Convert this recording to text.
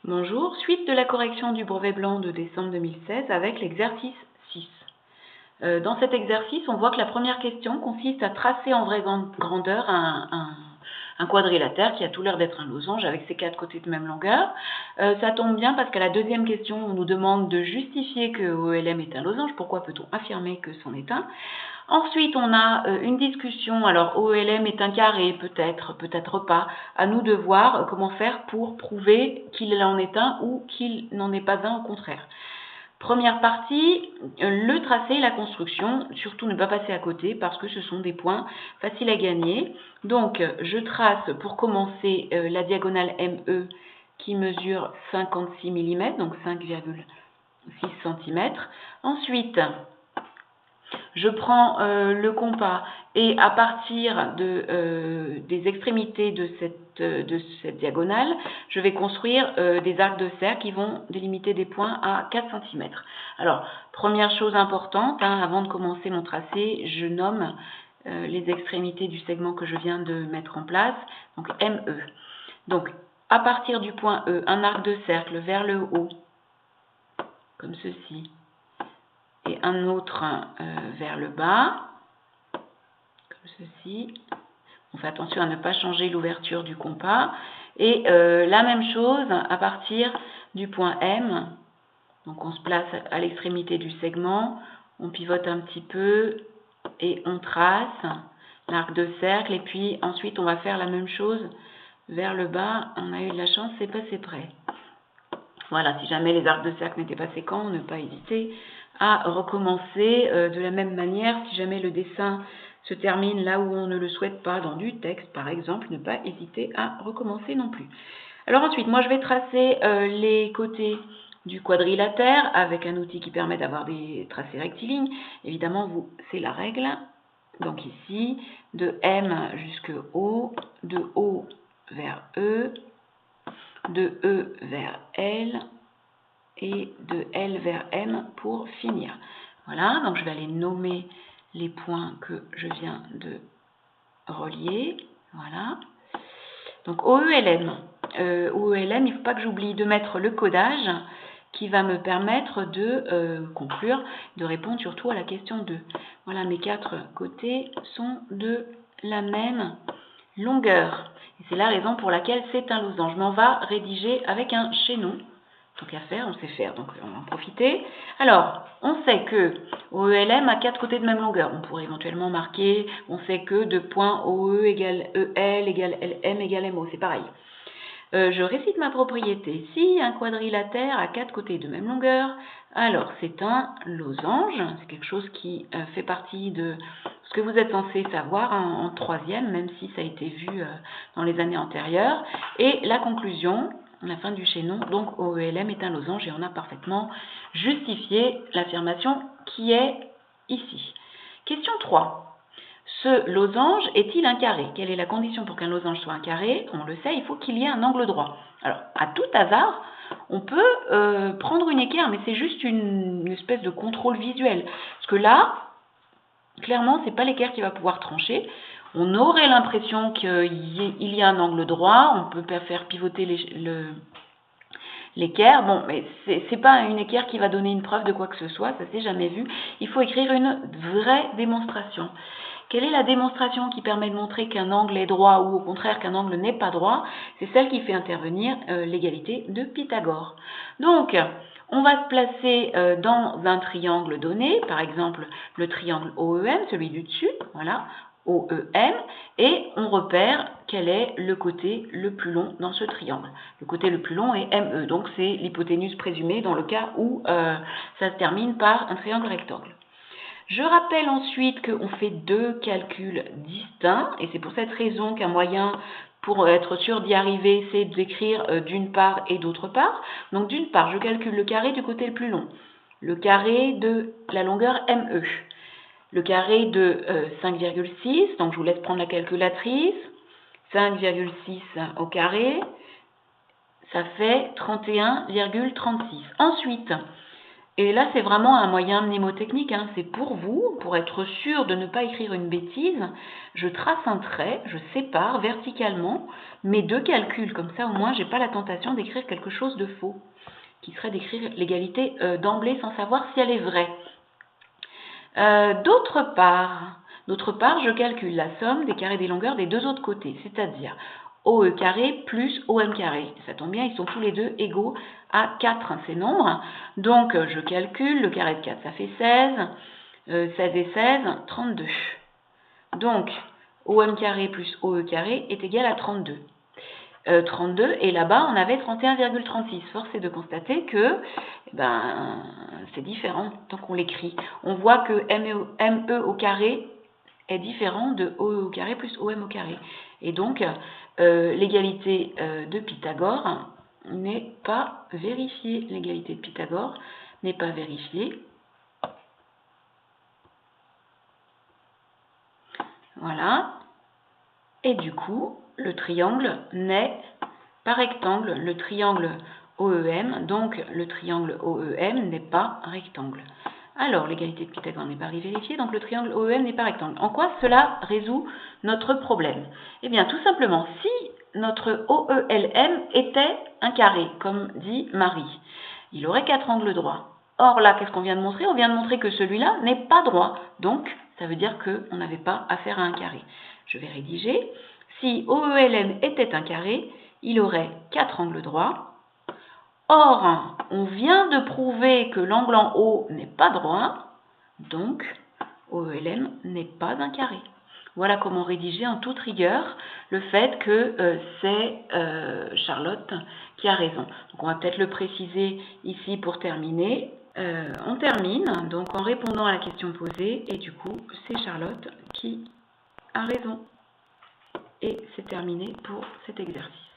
Bonjour, suite de la correction du brevet blanc de décembre 2016 avec l'exercice 6. Dans cet exercice, on voit que la première question consiste à tracer en vraie grandeur un quadrilatère qui a tout l'air d'être un losange avec ses 4 côtés de même longueur. Ça tombe bien parce qu'à la deuxième question, on nous demande de justifier que OLM est un losange. Pourquoi peut-on affirmer que c'en est un? Ensuite, on a une discussion. Alors, OLM est un carré, peut-être, peut-être pas. À nous de voir comment faire pour prouver qu'il en est un ou qu'il n'en est pas un, au contraire. Première partie, le tracé et la construction, surtout ne pas passer à côté parce que ce sont des points faciles à gagner. Donc, je trace pour commencer la diagonale ME qui mesure 56 mm, donc 5,6 cm. Ensuite, je prends le compas et à partir des extrémités de cette diagonale, je vais construire des arcs de cercle qui vont délimiter des points à 4 cm. Alors, première chose importante, avant de commencer mon tracé, je nomme les extrémités du segment que je viens de mettre en place, donc ME. Donc, à partir du point E, un arc de cercle vers le haut, comme ceci, et un autre vers le bas, comme ceci. On fait attention à ne pas changer l'ouverture du compas. Et la même chose à partir du point M. Donc on se place à l'extrémité du segment, on pivote un petit peu et on trace l'arc de cercle. Et puis ensuite on va faire la même chose vers le bas. On a eu de la chance, c'est passé près. Voilà, si jamais les arcs de cercle n'étaient pas séquents, ne pas hésiter à recommencer de la même manière. Si jamais le dessin se termine là où on ne le souhaite pas, dans du texte par exemple, ne pas hésiter à recommencer non plus. Alors ensuite, moi je vais tracer les côtés du quadrilatère avec un outil qui permet d'avoir des tracés rectilignes. Évidemment, c'est la règle. Donc ici, de M jusqu'à O, de O vers E, de E vers L et de L vers M pour finir. Voilà, donc je vais aller nommer les points que je viens de relier. Voilà. Donc OELM. OELM, il ne faut pas que j'oublie de mettre le codage qui va me permettre de conclure, de répondre surtout à la question 2. Voilà, mes 4 côtés sont de la même longueur. Et c'est la raison pour laquelle c'est un losange. Mais on va rédiger avec un chaînon. Tant qu'à faire, on sait faire, donc on va en profiter. Alors, on sait que OELM a 4 côtés de même longueur. On pourrait éventuellement marquer, on sait que de point OE égale EL égale LM égale MO, c'est pareil. Je récite ma propriété. Si un quadrilatère a 4 côtés de même longueur, alors c'est un losange. C'est quelque chose qui fait partie de ce que vous êtes censé savoir en troisième, même si ça a été vu dans les années antérieures. Et la conclusion, la fin du chaînon, donc OELM est un losange et on a parfaitement justifié l'affirmation qui est ici. Question 3. Ce losange est-il un carré? Quelle est la condition pour qu'un losange soit un carré? On le sait, il faut qu'il y ait un angle droit. Alors, à tout hasard, on peut prendre une équerre, mais c'est juste une espèce de contrôle visuel. Parce que là, clairement, ce n'est pas l'équerre qui va pouvoir trancher. On aurait l'impression qu'il y a un angle droit, on peut faire pivoter l'équerre. Bon, mais c'est pas une équerre qui va donner une preuve de quoi que ce soit, ça s'est jamais vu. Il faut écrire une vraie démonstration. Quelle est la démonstration qui permet de montrer qu'un angle est droit ou au contraire qu'un angle n'est pas droit? C'est celle qui fait intervenir l'égalité de Pythagore. Donc, on va se placer dans un triangle donné, par exemple le triangle OEM, celui du dessus, voilà, OEM, et on repère quel est le côté le plus long dans ce triangle. Le côté le plus long est ME, donc c'est l'hypoténuse présumée dans le cas où ça se termine par un triangle rectangle. Je rappelle ensuite qu'on fait 2 calculs distincts, et c'est pour cette raison qu'un moyen pour être sûr d'y arriver, c'est d'écrire d'une part et d'autre part. Donc d'une part, je calcule le carré du côté le plus long, le carré de la longueur ME, le carré de 5,6, donc je vous laisse prendre la calculatrice, 5,6 au carré, ça fait 31,36. Ensuite, Et là, c'est vraiment un moyen mnémotechnique, hein. C'est pour vous, pour être sûr de ne pas écrire une bêtise, je trace un trait, je sépare verticalement mes deux calculs. Comme ça, au moins, j'ai pas la tentation d'écrire quelque chose de faux, qui serait d'écrire l'égalité d'emblée sans savoir si elle est vraie. D'autre part, je calcule la somme des carrés des longueurs des deux autres côtés, c'est-à-dire OE carré plus OM carré. Ça tombe bien, ils sont tous les deux égaux à 4, ces nombres. Donc, je calcule, le carré de 4, ça fait 16. 16 et 16, 32. Donc, OM carré plus OE carré est égal à 32. 32, et là-bas, on avait 31,36. Force est de constater que c'est différent tant qu'on l'écrit. On voit que ME au carré est différent de OE au carré plus OM au carré. Et donc, l'égalité de Pythagore n'est pas vérifiée. L'égalité de Pythagore n'est pas vérifiée. Voilà. Et du coup, le triangle n'est pas rectangle. Le triangle OEM, donc le triangle OEM n'est pas rectangle. Alors, l'égalité de Pythagore n'est pas vérifiée, donc le triangle OEM n'est pas rectangle. En quoi cela résout notre problème? Eh bien, tout simplement, si notre OELM était un carré, comme dit Marie, il aurait 4 angles droits. Or là, qu'est-ce qu'on vient de montrer? On vient de montrer que celui-là n'est pas droit. Donc, ça veut dire qu'on n'avait pas affaire à un carré. Je vais rédiger. Si OELM était un carré, il aurait 4 angles droits. Or, on vient de prouver que l'angle en haut n'est pas droit, donc OELM n'est pas un carré. Voilà comment rédiger en toute rigueur le fait que c'est Charlotte qui a raison. Donc on va peut-être le préciser ici pour terminer. On termine donc en répondant à la question posée et du coup c'est Charlotte qui a raison. Et c'est terminé pour cet exercice.